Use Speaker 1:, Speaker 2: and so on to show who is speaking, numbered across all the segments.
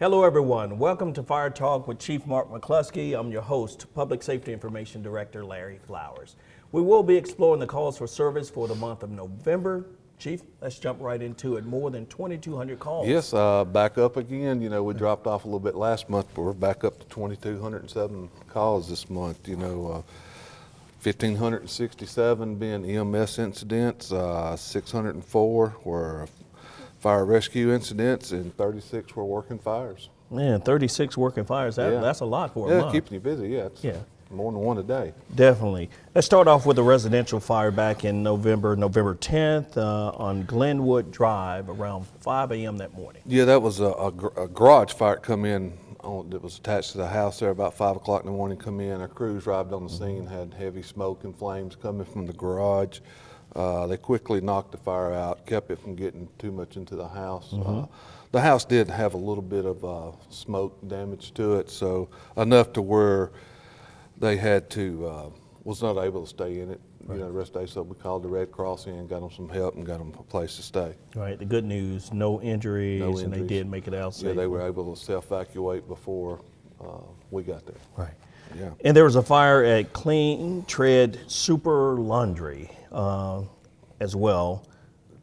Speaker 1: Hello, everyone. Welcome to Fire Talk with Chief Mark McCluskey. I'm your host, Public Safety Information Director Larry Flowers. We will be exploring the calls for service for the month of November. Chief, let's jump right into it. More than 2,200 calls.
Speaker 2: Yes, back up again. You know, we dropped off a little bit last month, but we're back up to 2,207 calls this month. 1,567 being EMS incidents, 604 were fire rescue incidents, and 36 were working fires.
Speaker 1: Man, 36 working fires, that's a lot for a month.
Speaker 2: Yeah, keeping you busy, It's more than one a day.
Speaker 1: Definitely. Let's start off with a residential fire back in November 10th on Glenwood Drive around 5 a.m. that morning.
Speaker 2: Yeah, that was a garage fire come in that was attached to the house there about 5 o'clock in the morning. Come in, our crews arrived on the scene, had heavy smoke and flames coming from the garage. They quickly knocked the fire out, kept it from getting too much into the house. The house did have a little bit of smoke damage to it, so enough to where they had to, was not able to stay in it, the rest of the day, so we called the Red Cross in, got them some help, and got them a place to stay.
Speaker 1: Right, the good news, no injuries, and they did make it out safe.
Speaker 2: Yeah, they were able to self-evacuate before we got there.
Speaker 1: Right.
Speaker 2: Yeah.
Speaker 1: And there was a fire at Clean Tread Super Laundry as well.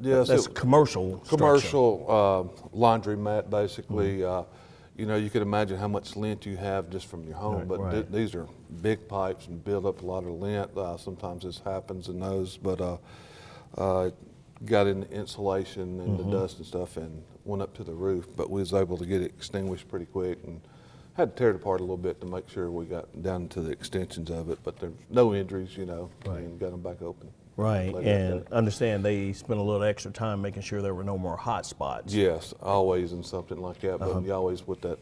Speaker 2: Yes,
Speaker 1: that's commercial.
Speaker 2: Commercial laundromat, basically. You can imagine how much lint you have just from your home, but these are big pipes and build up a lot of lint. Sometimes this happens in those, but got in the insulation and the dust and stuff and went up to the roof, but we was able to get it extinguished pretty quick and had to tear it apart a little bit to make sure we got down to the extensions of it, but there's no injuries, and got them back open.
Speaker 1: Right, and understand they spent a little extra time making sure there were no more hot spots.
Speaker 2: Yes, always in something like that, but you always with that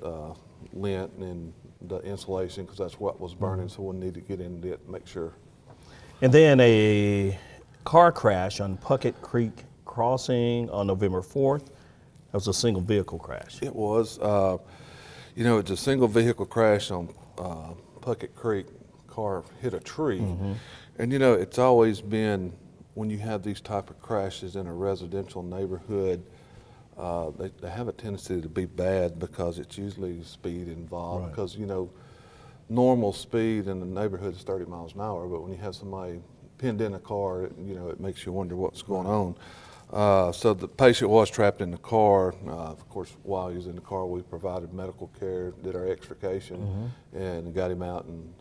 Speaker 2: lint and the insulation, because that's what was burning, so we'll need to get in it and make sure.
Speaker 1: And then a car crash on Puckett Creek Crossing on November 4th. That was a single vehicle crash.
Speaker 2: It was. It's a single vehicle crash on Puckett Creek. Car hit a tree. And it's always been, when you have these type of crashes in a residential neighborhood, they have a tendency to be bad because it's usually speed involved. Because normal speed in the neighborhood is 30 miles an hour, but when you have somebody pinned in a car, it makes you wonder what's going on. So the patient was trapped in the car. Of course, while he was in the car, we provided medical care, did our extrication, and got him out, and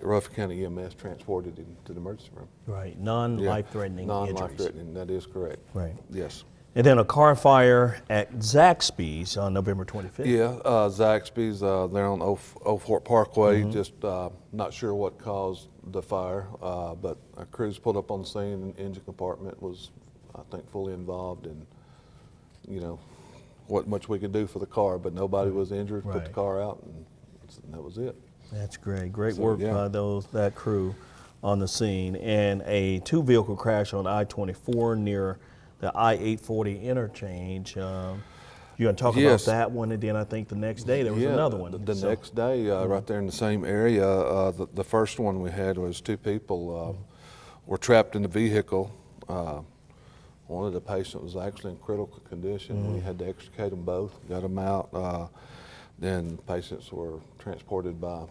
Speaker 2: Rutherford County EMS transported him to the emergency room.
Speaker 1: Right, non-life-threatening injuries.
Speaker 2: Non-life-threatening, that is correct.
Speaker 1: Right.
Speaker 2: Yes.
Speaker 1: And then a car fire at Zaxby's on November 25th.
Speaker 2: Yeah, Zaxby's, they're on Old Fort Parkway, just not sure what caused the fire, but our crews pulled up on the scene, and the engine compartment was, I think, fully involved, and what much we could do for the car, but nobody was injured. Put the car out, and that was it.
Speaker 1: That's great. Great work by that crew on the scene. And a two-vehicle crash on I-24 near the I-840 interchange. You want to talk about that one, and then I think the next day there was another one.
Speaker 2: The next day, right there in the same area, the first one we had was two people were trapped in the vehicle. One of the patients was actually in critical condition. We had to extricate them both, got them out. Then the patients were transported by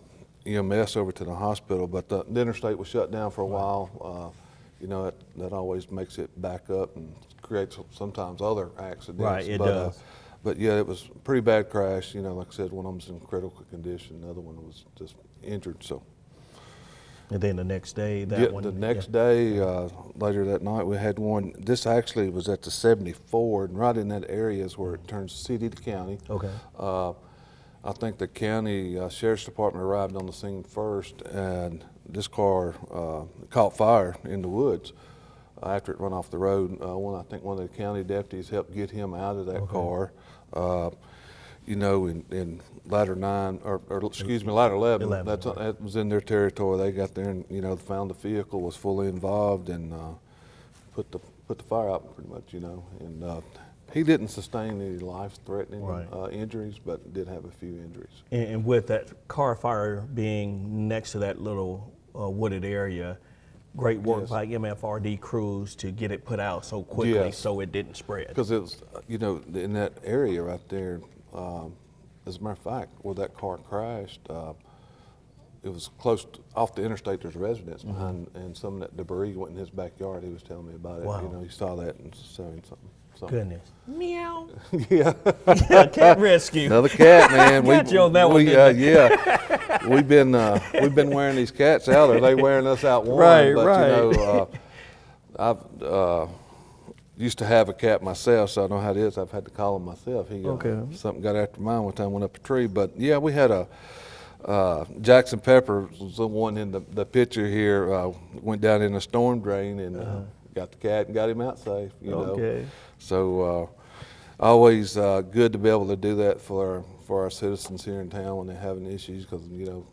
Speaker 2: EMS over to the hospital, but the interstate was shut down for a while. That always makes it back up and creates sometimes other accidents.
Speaker 1: Right, it does.
Speaker 2: But yeah, it was a pretty bad crash. Like I said, one of them was in critical condition, the other one was just injured. So.
Speaker 1: And then the next day,
Speaker 2: the next day, later that night, we had one. This actually was at the 74, and right in that area is where it turns city to county.
Speaker 1: Okay.
Speaker 2: I think the county sheriff's department arrived on the scene first, and this car caught fire in the woods after it run off the road. I think one of the county deputies helped get him out of that car. In ladder 9, or ladder 11, that was in their territory. They got there and found the vehicle was fully involved and put the fire out pretty much. And he didn't sustain any life-threatening injuries, but did have a few injuries.
Speaker 1: And with that car fire being next to that little wooded area, great work by MFRD crews to get it put out so quickly so it didn't spread.
Speaker 2: Because it was, in that area right there, As a matter of fact, where that car crashed, it was off the interstate. There's a residence behind, and some of that debris went in his backyard. He was telling me about it.
Speaker 1: Wow.
Speaker 2: You know, he saw that and saying something.
Speaker 1: Goodness. Meow.
Speaker 2: Yeah.
Speaker 1: Cat rescue.
Speaker 2: Another cat, man.
Speaker 1: Got you on that one, didn't
Speaker 2: Yeah. We've been wearing these cats out, or they wearing us out one.
Speaker 1: Right,
Speaker 2: but
Speaker 1: right.
Speaker 2: you know, I've used to have a cat myself, so I know how it is. I've had to call him myself. Something got after mine one time, went up a tree. But yeah, we had Jackson Pepper was the one in the picture here. Went down in a storm drain and got the cat and got him out safe. You know. So always good to be able to do that for our citizens here in town when they're having issues, because you know,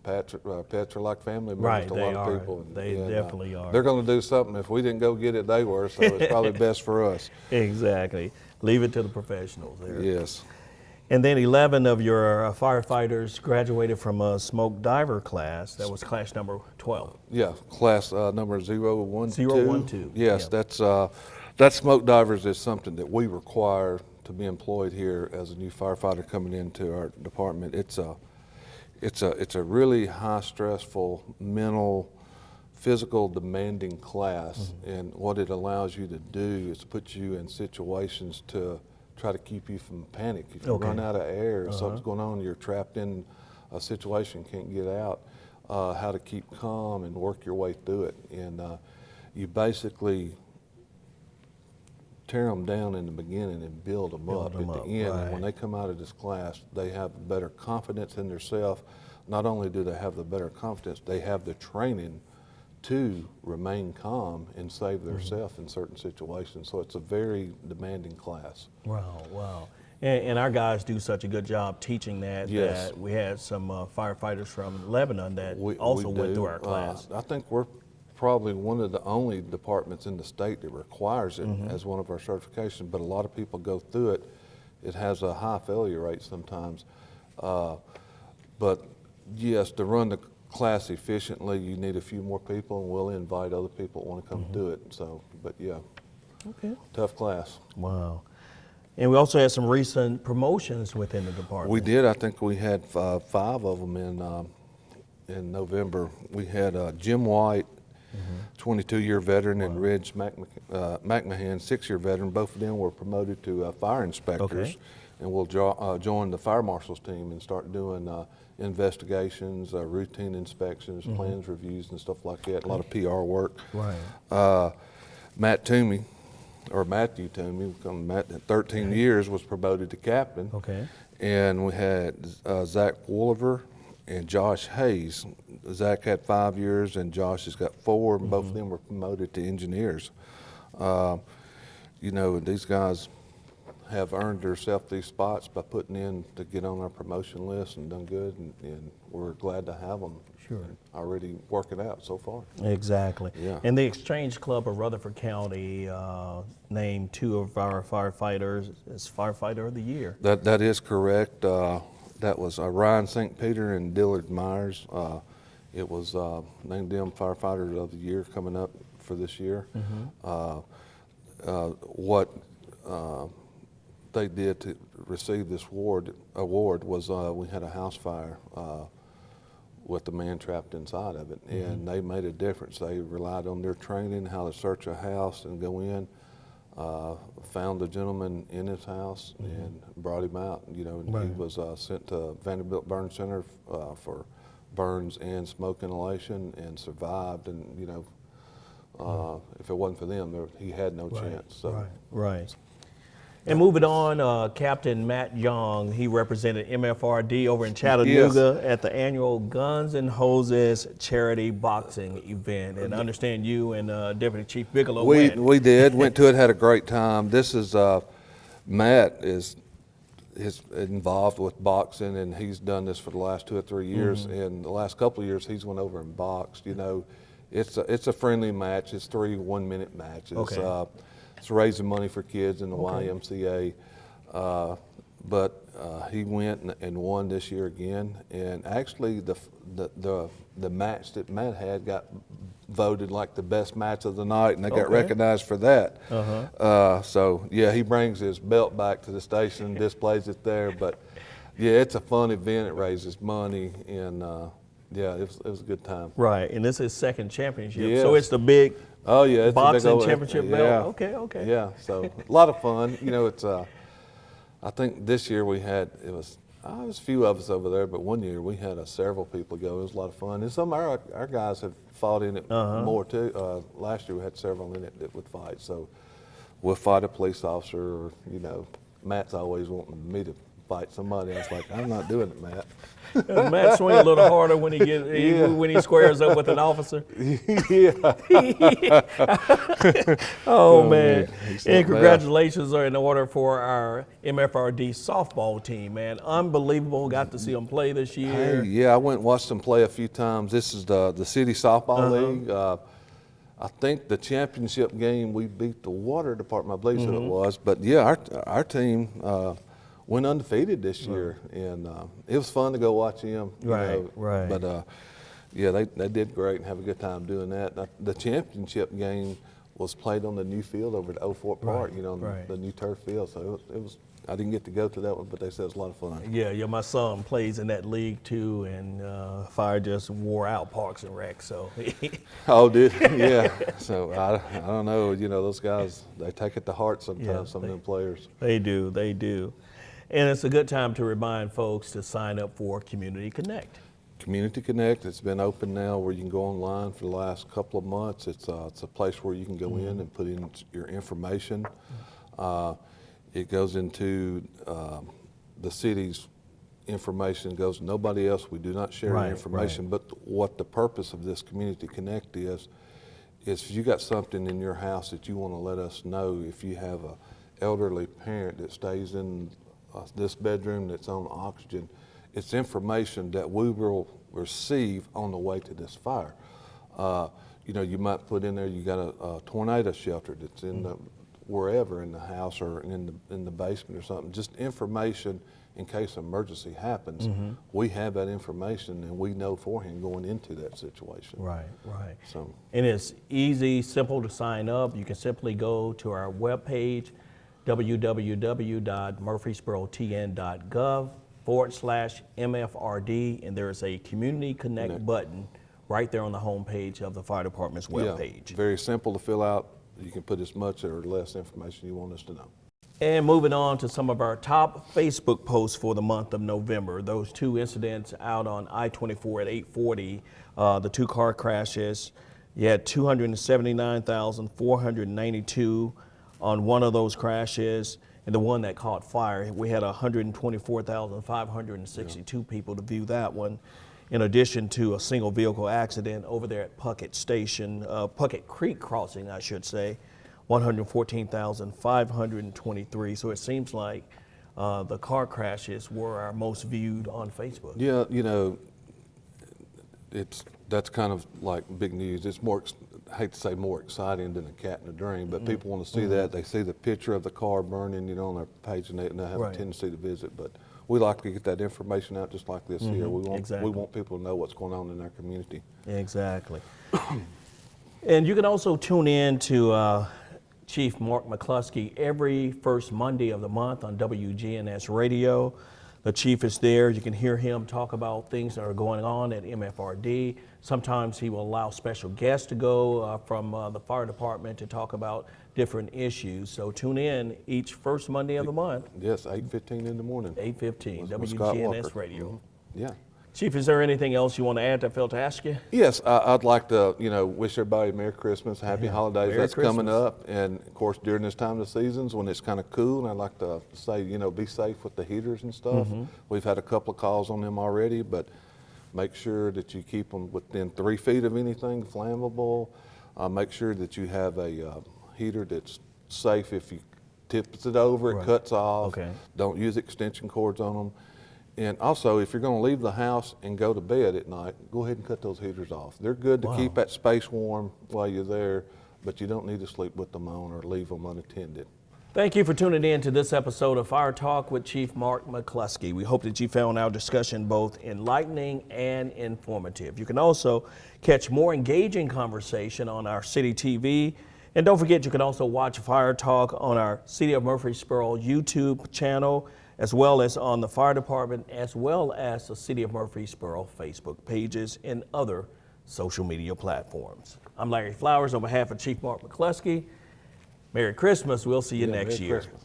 Speaker 2: pets are like family members
Speaker 1: Right,
Speaker 2: to a
Speaker 1: they
Speaker 2: lot
Speaker 1: are.
Speaker 2: of people.
Speaker 1: They definitely are.
Speaker 2: They're going to do something. If we didn't go get it, they were. So it's probably best for us.
Speaker 1: Exactly. Leave it to the professionals there.
Speaker 2: Yes.
Speaker 1: And then 11 of your firefighters graduated from a smoke diver class. That was class number 12.
Speaker 2: Yeah, class number 012.
Speaker 1: 012.
Speaker 2: Yes,
Speaker 1: Yeah.
Speaker 2: that smoke divers is something that we require to be employed here as a new firefighter coming into our department. It's a really high stressful, mental, physical demanding class, and what it allows you to do is put you in situations to try to keep you from panic. If you run out of air, something's going on, you're trapped in a situation, can't get out, how to keep calm and work your way through it. And you basically tear them down in the beginning and build them up at the end.
Speaker 1: Right.
Speaker 2: And when they come out of this class, they have better confidence in themselves. Not only do they have the better confidence, they have the training to remain calm and save themselves in certain situations. So it's a very demanding class.
Speaker 1: Wow. And our guys do such a good job teaching that.
Speaker 2: Yes.
Speaker 1: That we had some firefighters from Lebanon that
Speaker 2: We
Speaker 1: also
Speaker 2: do.
Speaker 1: went through our class.
Speaker 2: I think we're probably one of the only departments in the state that requires it as one of our certifications, but a lot of people go through it. It has a high failure rate sometimes. But yes, to run the class efficiently, you need a few more people, and we'll invite other people that want to come do it. So, but yeah, tough class.
Speaker 1: Wow. And we also had some recent promotions within the department.
Speaker 2: We did. I think we had 5 of them in November. We had Jim White, 22-year veteran, and Reg McMahon, 6-year veteran. Both of them were promoted to fire inspectors, and will join the fire marshal's team and start doing investigations, routine inspections, plans reviews, and stuff like that. A lot of PR work.
Speaker 1: Right.
Speaker 2: Matthew Toomey, Matt, 13 years, was promoted to captain.
Speaker 1: Okay.
Speaker 2: And we had Zach Wolliver and Josh Hayes. Zach had 5 years and Josh has got 4, and both of them were promoted to engineers. You know, these guys have earned themselves these spots by putting in to get on our promotion list and done good, and we're glad to have them.
Speaker 1: Sure.
Speaker 2: Already working out so far.
Speaker 1: Exactly.
Speaker 2: Yeah.
Speaker 1: And the Exchange Club of Rutherford County named 2 of our firefighters as Firefighter of the Year.
Speaker 2: That is correct. That was Ryan St. Peter and Dillard Myers. It was named them Firefighters of the Year coming up for this year. What they did to receive this award was we had a house fire with the man trapped inside of it, and they made a difference. They relied on their training, how to search a house and go in, found the gentleman in his house and brought him out. You know, and he was sent to Vanderbilt Burn Center for burns and smoke inhalation, and survived. And you know, if it wasn't for them, he had no chance. So.
Speaker 1: Right. And moving on, Captain Matt Young, he represented MFRD over in Chattanooga at the annual Guns and Hoses charity boxing event. And I understand you and Deputy Chief Bigelow went.
Speaker 2: We did. Went to it, had a great time. This is, Matt is involved with boxing, and he's done this for the last 2 or 3 years. And the last couple of years, he's went over and boxed. You know, it's a friendly match. It's 3 one-minute matches. It's raising money for kids in the YMCA, but he went and won this year again. And actually, the match that Matt had got voted like the best match of the night, and they got
Speaker 1: Okay.
Speaker 2: recognized for that.
Speaker 1: Uh-huh.
Speaker 2: So yeah, he brings his belt back to the station and displays it there. But yeah, it's a fun event. It raises money, and yeah, it was a good time.
Speaker 1: Right, and this is second championship.
Speaker 2: Yes.
Speaker 1: So it's the big
Speaker 2: Oh yeah, it's a big
Speaker 1: boxing
Speaker 2: old,
Speaker 1: championship
Speaker 2: yeah.
Speaker 1: belt. Okay.
Speaker 2: Yeah, so a lot of fun. You know, it's I think this year we had it was a few of us over there, but one year we had several people go. It was a lot of fun, and some of our guys have fought in it more too. Last year we had several in it that would fight. So we'll fight a police officer, or you know, Matt's always wanting me to fight somebody. I was like, I'm not doing it, Matt.
Speaker 1: Does Matt swing a little harder when when he squares up with an officer?
Speaker 2: Yeah.
Speaker 1: Oh man!
Speaker 2: He's
Speaker 1: And
Speaker 2: not
Speaker 1: congratulations are in order for our MFRD softball team, man. Unbelievable. Got to see them play this year.
Speaker 2: Hey, yeah, I went and watched them play a few times. This is the city softball league. I think the championship game we beat the water department. I believe so it was. But yeah, our team went undefeated this year, and it was fun to go watch them.
Speaker 1: Right.
Speaker 2: But yeah, they did great and have a good time doing that. The championship game was played on the new field over at Old Fort Park, you know, the new turf field. So it was. I didn't get to go to that one, but they said it was a lot of fun.
Speaker 1: Yeah. My son plays in that league too, and Fire just wore out Parks and Rec. So.
Speaker 2: Oh, did yeah. So I don't know. You know, those guys, they take it to heart sometimes. Some of them players.
Speaker 1: They do. And it's a good time to remind folks to sign up for Community Connect.
Speaker 2: Community Connect, it's been open now where you can go online for the last couple of months. It's a place where you can go in and put in your information. It goes into the city's information, goes to nobody else. We do not share your information. But what the purpose of this Community Connect is if you got something in your house that you want to let us know, if you have an elderly parent that stays in this bedroom that's on oxygen, it's information that we will receive on the way to this fire. You know, you might put in there you got a tornado shelter that's in the wherever in the house or in the basement or something. Just information in case an emergency happens. We have that information and we know beforehand going into that situation.
Speaker 1: Right.
Speaker 2: So,
Speaker 1: and it's easy, simple to sign up. You can simply go to our webpage, www.murfreesborotn.gov/MFRD, and there's a Community Connect button right there on the homepage of the fire department's webpage.
Speaker 2: Yeah, very simple to fill out. You can put as much or less information you want us to know.
Speaker 1: And moving on to some of our top Facebook posts for the month of November, those two incidents out on I-24 at 840, the two car crashes. You had 279,492 on one of those crashes, and the one that caught fire, we had 124,562 people to view that one, in addition to a single vehicle accident over there at Puckett Creek Crossing, I should say, 114,523. So it seems like the car crashes were our most viewed on Facebook.
Speaker 2: Yeah, you know, that's kind of like big news. It's more, I hate to say more exciting than a cat in a dream, but people want to see that. They see the picture of the car burning, you know, on their page, and they have a tendency to visit. But we like to get that information out just like this here. We want people to know what's going on in our community.
Speaker 1: Exactly. And you can also tune in to Chief Mark McCluskey every first Monday of the month on WGNS Radio. The chief is there. You can hear him talk about things that are going on at MFRD. Sometimes he will allow special guests to go from the fire department to talk about different issues. So tune in each first Monday of the month.
Speaker 2: Yes, 8:15 in the morning.
Speaker 1: 8:15,
Speaker 2: with Scott
Speaker 1: WGNS
Speaker 2: Walker.
Speaker 1: Radio.
Speaker 2: Yeah.
Speaker 1: Chief, is there anything else you want to add that I failed to ask you?
Speaker 2: Yes, I'd like to, you know, wish everybody Merry Christmas, Happy Holidays.
Speaker 1: Merry
Speaker 2: That's coming
Speaker 1: Christmas.
Speaker 2: up, and of course during this time of the seasons when it's kind of cool, and I'd like to say, you know, be safe with the heaters and stuff. We've had a couple of calls on them already, but make sure that you keep them within 3 feet of anything flammable. Make sure that you have a heater that's safe. If you tips it over, it cuts off.
Speaker 1: Okay.
Speaker 2: Don't use extension cords on them. And also, if you're going to leave the house and go to bed at night, go ahead and cut those heaters off. They're good to keep that space warm while you're there, but you don't need to sleep with them on or leave them unattended.
Speaker 1: Thank you for tuning in to this episode of Fire Talk with Chief Mark McCluskey. We hope that you found our discussion both enlightening and informative. You can also catch more engaging conversation on our City TV. And don't forget, you can also watch Fire Talk on our City of Murfreesboro YouTube channel, as well as on the Fire Department, as well as the City of Murfreesboro Facebook pages and other social media platforms. I'm Larry Flowers on behalf of Chief Mark McCluskey. Merry Christmas. We'll see you next year.
Speaker 2: Christmas.